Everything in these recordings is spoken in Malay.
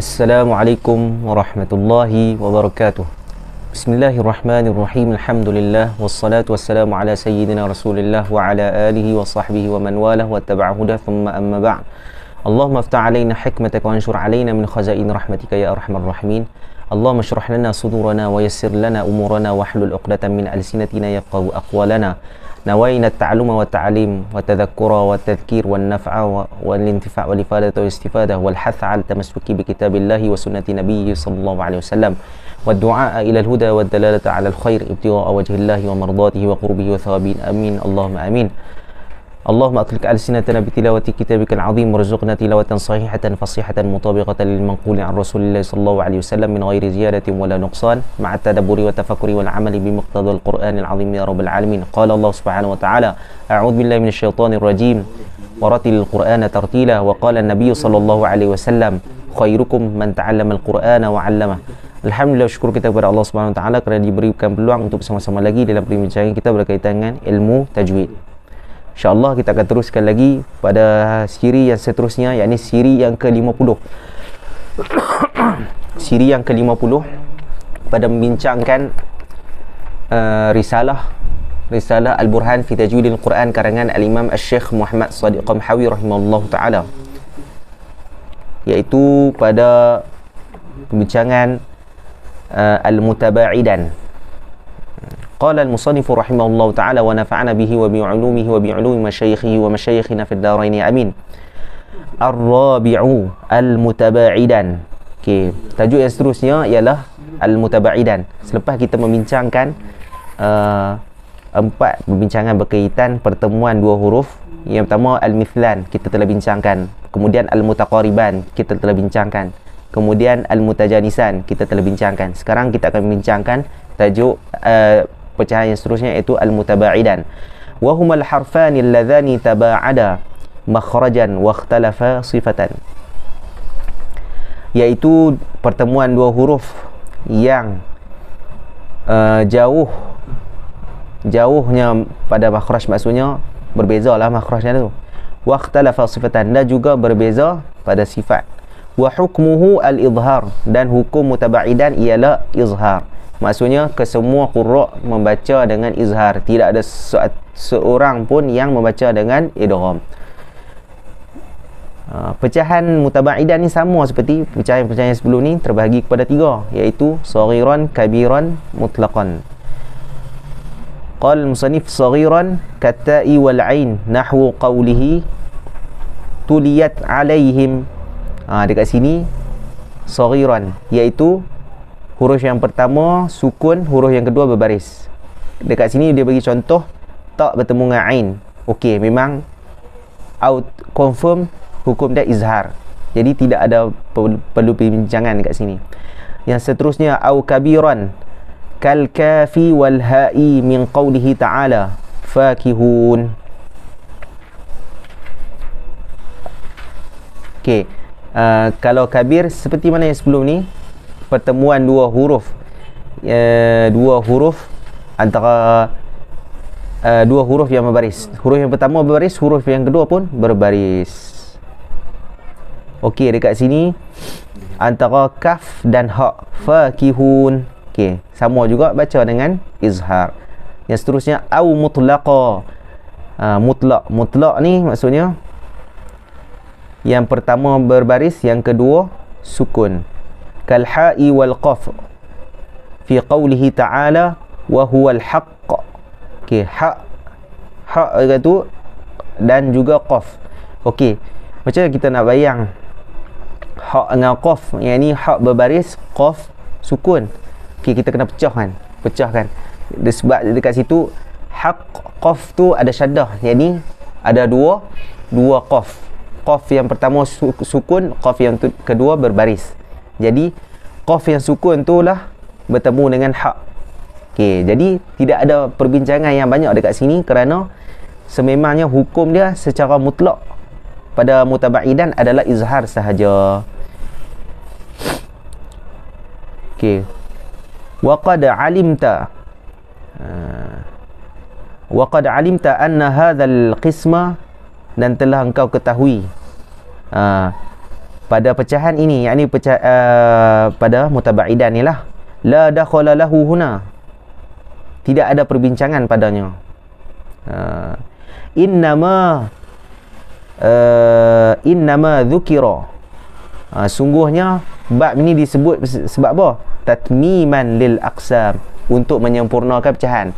Assalamualaikum warahmatullahi wabarakatuh. Bismillahirrahmanirrahim. Alhamdulillah wassalatu wassalamu ala sayyidina Rasulillah wa ala alihi wa sahbihi wa man walah wa tabi'a hudah thumma amma ba'd. Allahumma aftah alaina hikmataka wa anshur alaina min khazain rahmatika ya arhamar rahimin. Allahumma shrah lana sudurana wa yassir lana umurana wa hlul 'uqdatam min alsinatina yafqahu aqwalana. نوينا التعلم والتعليم والتذكر والتذكير والنفع والانتفاع والإفادة والاستفادة والحث على التمسك بكتاب الله وسنة نبيه صلى الله عليه وسلم والدعاء إلى الهدى والدلالة على الخير ابتغاء وجه الله ومرضاته وقربه وثوابه آمين اللهم آمين. اللهم أطلق ألسنتنا بتلاوة كتابك العظيم وارزقنا تلاوة صحيحة فصيحة مطابقة للمنقول عن رسول الله صلى الله عليه وسلم من غير زيادة ولا نقصان مع التدبر والتفكر والعمل بمقتضى القرآن العظيم يا رب العالمين. قال الله سبحانه وتعالى أعوذ بالله من الشيطان الرجيم ورتل القرآن ترتيلا وقال النبي صلى الله عليه وسلم خيركم من تعلم القرآن وعلمه. Alhamdulillah, syukur kita kepada Allah Subhanahu Wa Taala kerana diberikan peluang untuk bersama-sama lagi dalam perbincangan kita berkaitan dengan ilmu tajwid. InsyaAllah kita akan teruskan lagi pada siri yang seterusnya, yakni siri yang ke-50. Siri yang ke-50 pada membincangkan risalah Al-Burhan fi Tajwidil Quran karangan Al-Imam Al-Syekh Muhammad Shadiq Qamhawi rahimahullahu ta'ala, iaitu pada pembincangan Al-Mutaba'idan. قال المصنف رحمه الله تعالى ونفعنا به وبعلومه وبعلوم مشايخه ومشايخنا في الدارين آمين. الرابع المتباعدا. Okey, tajuk yang seterusnya ialah Al-Mutaba'idan. Selepas kita membincangkan 4 perbincangan berkaitan pertemuan dua huruf. Yang pertama Al-Mithlan, kita telah bincangkan. Kemudian Al-Mutaqariban, kita telah bincangkan. Kemudian Al-Mutajanisan, kita telah bincangkan. Sekarang kita akan membincangkan tajuk pecahan yang seterusnya, iaitu Al-Mutaba'idan. Wa humal harfani alladhani taba'ada makhrajan wa ikhtalafa sifatan. Iaitu pertemuan dua huruf yang jauhnya pada makhraj, maksudnya berbezalah makhrajnya tu. Wa ikhtalafa sifatan, dan juga berbeza pada sifat. Wa hukmuhu al-izhar, dan hukum mutaba'idan ialah izhar. Maksudnya kesemua qurra membaca dengan izhar, tidak ada seorang pun yang membaca dengan idgham. Pecahan mutaba'idan ni sama seperti pecahan-pecahan sebelum ni, terbahagi kepada 3, iaitu saghiran, kabiran, mutlaqan. Qala al-musannif saghiran katta'i wal 'ain nahwu qawlihi tuliyat 'alaihim. Dekat sini saghiran, iaitu huruf yang pertama sukun, huruf yang kedua berbaris. Dekat sini dia bagi contoh tak bertemu dengan ain. Okey, memang out confirm hukum dia izhar. Jadi tidak ada perlu perbincangan dekat sini. Yang seterusnya au kabiran kal kafi wal ha'i min qawlihi ta'ala fakihun. Okey, kalau kabir seperti mana yang sebelum ni, pertemuan dua huruf antara dua huruf yang berbaris. Huruf yang pertama berbaris, huruf yang kedua pun berbaris. Okey, dekat sini antara kaf dan ha, fakihun. Okey, sama juga baca dengan izhar. Yang seterusnya au mutlaqa. Mutlaq ni maksudnya yang pertama berbaris, yang kedua sukun. Kal ha'i wal qaf fi qawlihi ta'ala wa huwal haqq. Okey, ha itu dan juga qaf. Okey, macam kita nak bayang ha dengan qaf, yang ni ha berbaris, qaf sukun. Okey, kita kena pecahkan. Sebab dekat situ haqq, qaf tu ada syaddah, yang ni ada dua qaf. Qaf yang pertama sukun, qaf yang kedua berbaris. Jadi qaf yang sukun tu lah bertemu dengan hak. Okey, jadi tidak ada perbincangan yang banyak dekat sini kerana sememangnya hukum dia secara mutlak pada mutaba'idan adalah izhar sahaja. Okey. Wa qad 'alimta anna hadzal qisma, dan telah engkau ketahui pada pecahan ini, yakni pada mutabaidan ni lah, la dakhala lahu huna, tidak ada perbincangan padanya. Innama dzukira, sungguhnya bab ini disebut sebab apa? Tatmiman lil aqsam, untuk menyempurnakan pecahan.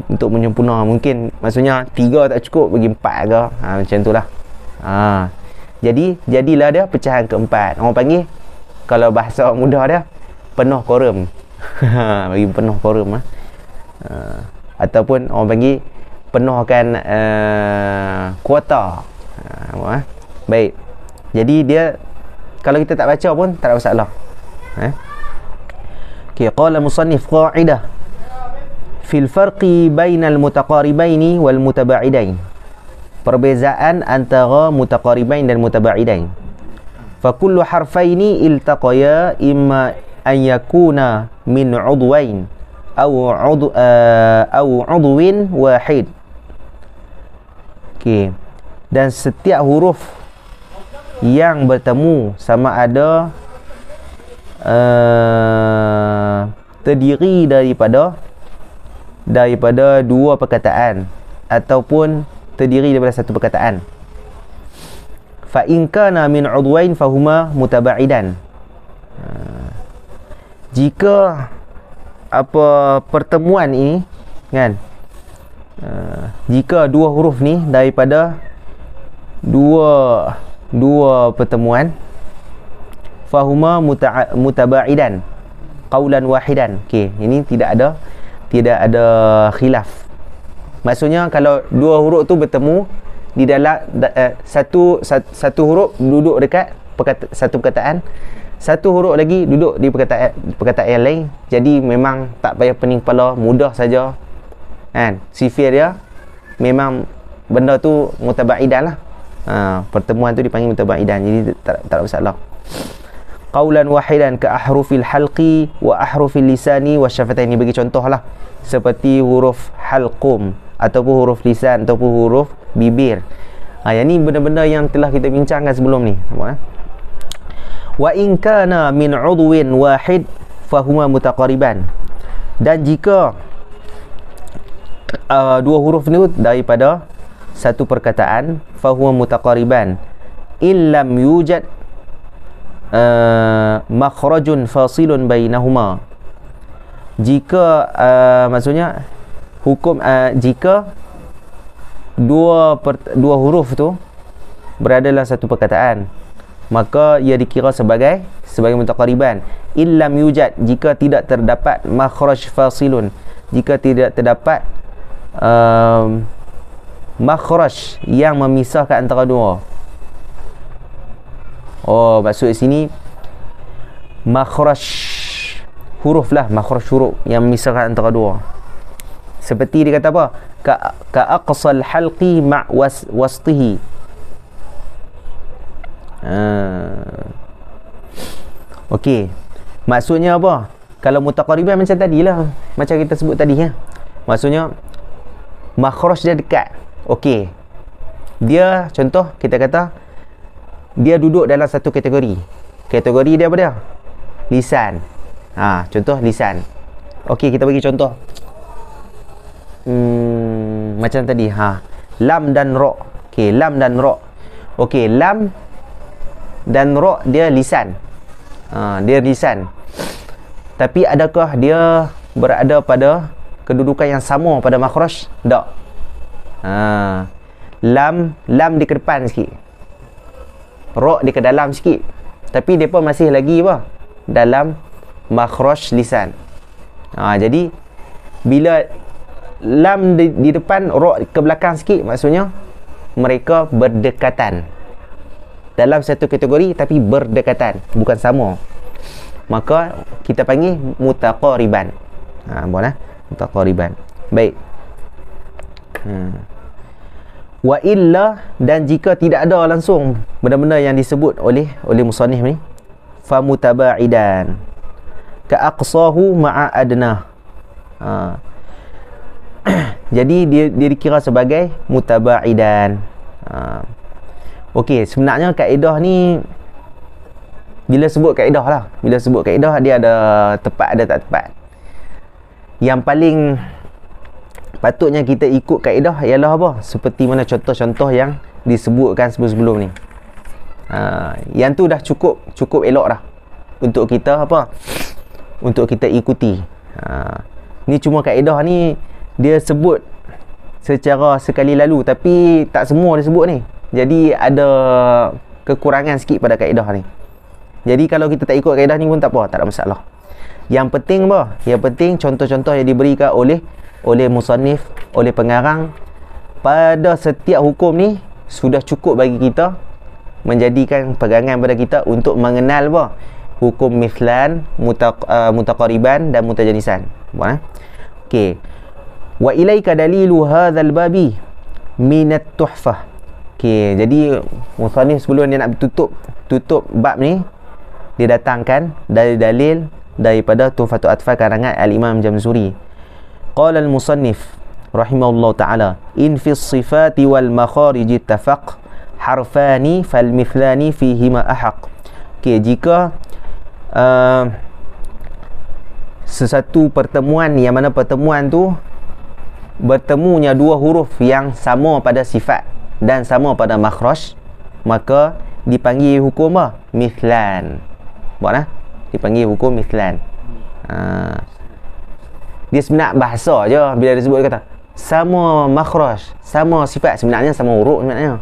Untuk menyempurna, mungkin maksudnya 3 tak cukup, bagi 4 ke, macam itulah. Jadilah dia pecahan keempat. Orang panggil, kalau bahasa mudah dia, penuh korum. Bagi penuh korum. Ataupun orang panggil penuhkan kuota. Baik. Jadi dia, kalau kita tak baca pun tak ada masalah. Okay, qala musannif qa'idah fil farqi bainal mutaqaribaini wal mutabaidain. Perbezaan antara mutaqaribain dan mutabaidain. Fa kullu harfaini iltaqaya imma an yakuna min udwain aw udwin wahid. Okey. Dan setiap huruf yang bertemu sama ada terdiri daripada dua perkataan ataupun terdiri daripada satu perkataan. Fa in kana min udwain fahuma mutabaidan. Jika apa pertemuan ini kan, jika dua huruf ni daripada dua pertemuan, fahuma mutabaidan qaulan wahidan. Okey, ini tidak ada khilaf. Maksudnya kalau dua huruf tu bertemu di dalam satu huruf duduk dekat satu perkataan, satu huruf lagi duduk di perkataan yang lain, jadi memang tak payah pening kepala, mudah saja kan. Sifir dia memang benda tu mutabaidan lah. Pertemuan tu dipanggil mutabaidan, jadi tak ada masalah. Qaulan wahidan ka ahrufil halqi wa ahrufil lisani wa syafataini. Bagi contohlah seperti huruf halqum ataupun huruf lisan ataupun huruf bibir. Yang ni benda-benda yang telah kita bincangkan sebelum ni. Wa in kana min udwin wahid fahuma mutaqariban. Dan jika dua huruf ni daripada satu perkataan, fahuma mutaqariban illam yujad makhrajun fasilun bainahuma. Jika maksudnya hukum jika dua huruf tu berada dalam satu perkataan, maka ia dikira sebagai mutaqariban. Illam yujad, jika tidak terdapat makhraj fasilun, jika tidak terdapat makhraj yang memisahkan antara dua. Maksud sini makhraj huruf lah, makhraj huruf yang memisahkan antara dua. Seperti dia kata apa? Ka aqsal halqi ma' wastihi. Okey. Maksudnya apa? Kalau mutaqariban macam tadilah, macam kita sebut tadi ya. Maksudnya makhraj dia dekat. Okey. Dia contoh kita kata dia duduk dalam satu kategori. Kategori dia apa dia? Lisan. Contoh lisan. Okey, kita bagi contoh. Macam tadi lam dan ra. Okey, lam dan ra. Okey, lam dan ra dia lisan. Dia lisan. Tapi adakah dia berada pada kedudukan yang sama pada makhraj? Tak. Lam di ke depan sikit, ra di ke dalam sikit, tapi depa masih lagi apa? Dalam makhraj lisan. Jadi bila lam di depan, ra ke belakang sikit, maksudnya mereka berdekatan dalam satu kategori tapi berdekatan, bukan sama. Maka kita panggil mutaqariban. Boleh mutaqariban. Baik. Wa illa, dan jika tidak ada langsung benda-benda yang disebut oleh musannif ni, fa mutabaidan ka aqsahu ma'a adnah. Jadi dia dikira sebagai mutabaidan. Okey, sebenarnya kaedah ni bila sebut kaedah lah. Bila sebut kaedah, dia ada tepat, ada tak tepat. Yang paling patutnya kita ikut kaedah ialah apa? Seperti mana contoh-contoh yang disebutkan sebelum-sebelum ni. Yang tu dah cukup elok dah untuk kita apa? Untuk kita ikuti. Ni cuma kaedah ni dia sebut secara sekali lalu, tapi tak semua dia sebut ni. Jadi ada kekurangan sikit pada kaedah ni. Jadi kalau kita tak ikut kaedah ni pun tak apa, tak ada masalah. Yang penting apa? Yang penting contoh-contoh yang diberikan oleh musannif, oleh pengarang pada setiap hukum ni sudah cukup bagi kita, menjadikan pegangan pada kita untuk mengenal apa? Hukum mithlan, mutaqariban dan mutajanisan. Okey. Wa ilaika dalilu hadzal babi minat tuhfah. Okey, jadi musannif sebelum dia nak tutup bab ni, dia datangkan dalil-dalil daripada Tuhfatul Atfal karangan Al-Imam Jamzuri. Qala al-musannif rahimahullah ta'ala, in fi sifati wal makharij ittafaq harfani fal mithlani fihima ahaq. Okey, jika sesuatu pertemuan yang mana pertemuan tu bertemunya dua huruf yang sama pada sifat dan sama pada makhraj, maka dipanggil hukum apa? Mithlan. Buat dipanggil hukum mithlan. Dia sebenarnya bahasa je bila dia sebut, dia kata sama makhraj, sama sifat, sebenarnya sama huruf sebenarnya.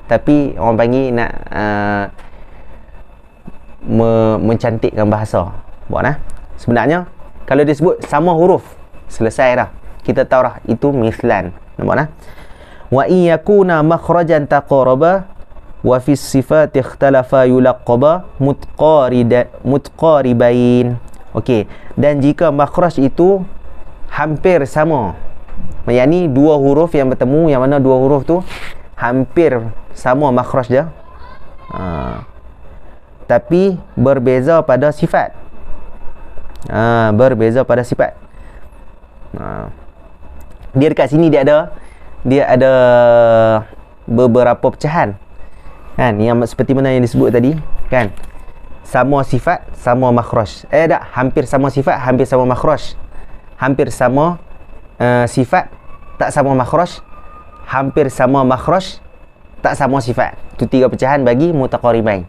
Tapi orang panggil nak mencantikkan bahasa. Buat sebenarnya kalau dia sebut sama huruf, selesai dah. Kita tahu dah itu mithlan. Nampak wa in yakuna makhrajan taqaraba wa fi sifat ikhtalafa yulaqaba mutqaribain. Okey, dan jika makhraj itu hampir sama, yakni dua huruf yang bertemu, yang mana dua huruf tu hampir sama makhraj dia, tapi berbeza pada sifat. Berbeza pada sifat. Dia dekat sini dia ada beberapa pecahan. Kan, yang seperti mana yang disebut tadi, kan? Sama sifat, sama makhraj. Hampir sama sifat, hampir sama makhraj. Hampir sama sifat, tak sama makhraj. Hampir sama makhraj, tak sama sifat. Itu tiga pecahan bagi mutaqaribain.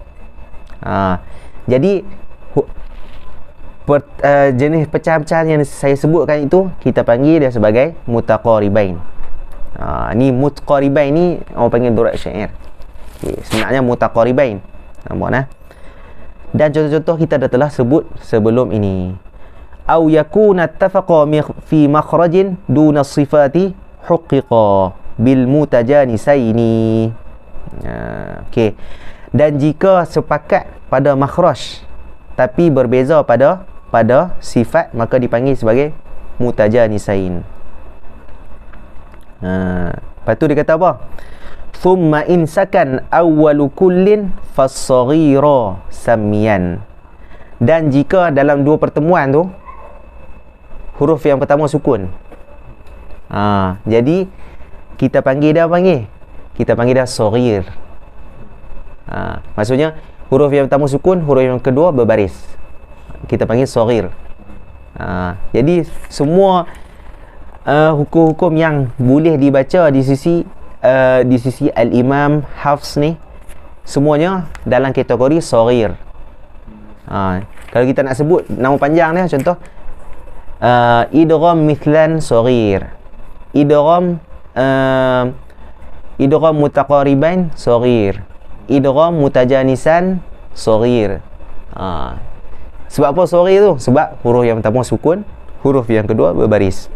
Jadi jenis pecahan-pecahan yang saya sebutkan itu kita panggil dia sebagai mutaqaribain. Ni mutaqaribain ni orang panggil durat syair. Sebenarnya mutaqaribain. Nampak dan contoh-contoh kita dah telah sebut sebelum ini. Au yakuna ittafaqa fi makhrajin duna sifati huqiqa bil mutajanisaini. Okey. Dan jika sepakat pada makhraj tapi berbeza pada sifat, maka dipanggil sebagai mutajanisain. Lepas tu dia kata apa? Thumma insakan awwalu kullin fas-saghira samiyan. Dan jika dalam dua pertemuan tu huruf yang pertama sukun, jadi kita panggil dia saghir. Maksudnya huruf yang pertama sukun, huruf yang kedua berbaris, kita panggil saghir. Jadi semua hukum-hukum yang boleh dibaca di sisi Al-Imam Hafs ni, semuanya dalam kategori saghir. Kalau kita nak sebut nama panjang dia, contoh idgham mithlan saghir, idgham mutaqaribain saghir, idgham mutajanisan saghir. Sebab apa saghir tu? Sebab huruf yang pertama sukun, huruf yang kedua berbaris.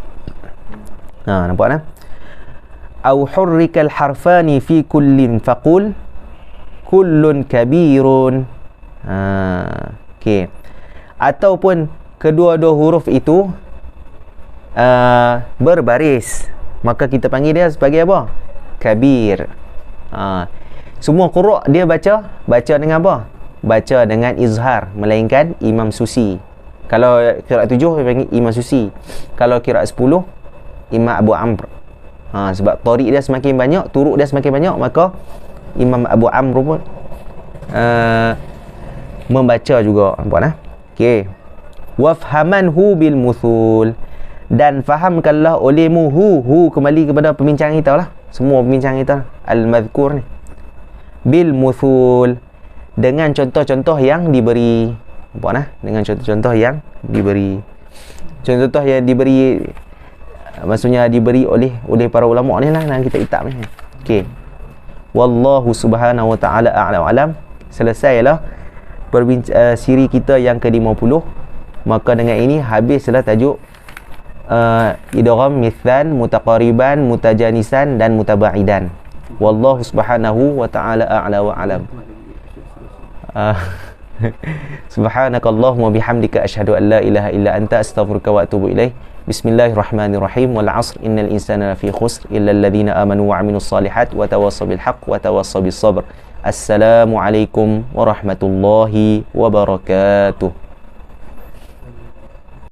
Nampak au hurrikal harfani fi kullin faqul kullun kabirun. Okey. Ataupun kedua-dua huruf itu berbaris, maka kita panggil dia sebagai apa? Kabir. Semua qurra dia baca dengan apa? Baca dengan izhar, melainkan Imam Susi. Kalau qiraat 7 dia panggil Imam Susi. Kalau qiraat 10 Imam Abu Amr. Sebab tarik dia semakin banyak, turuk dia semakin banyak, maka Imam Abu Amr pun membaca juga. Nampak okey. Wafhamanhu bil muthul, dan fahamkanlah olehmu hu kembali kepada pembincang kita lah, semua pembincang kita al-madhkur ni, bil muthul, dengan contoh-contoh yang diberi. Nampak dengan contoh-contoh yang diberi. Contoh yang diberi maksudnya diberi oleh para ulama ni lah yang kita itab ni. Okey. Wallahu subhanahu wa ta'ala a'lam alam. Selesailah siri kita yang ke-50. Maka dengan ini habislah tajuk idgham mithan, mutaqariban, mutajanisan dan mutabaidan. Wallahu subhanahu wa ta'ala a'la wa alam. Subhanakallahumma bihamdika asyhadu an la ilaha illa anta astaghfiruka wa atubu ilaik. Bismillahirrahmanirrahim. Wal 'asr innal insana lafi khusr illa alladhina amanu wa 'amilus solihat wa tawassaw bil haqq wa tawassaw bis sabr. Assalamualaikum warahmatullahi wabarakatuh.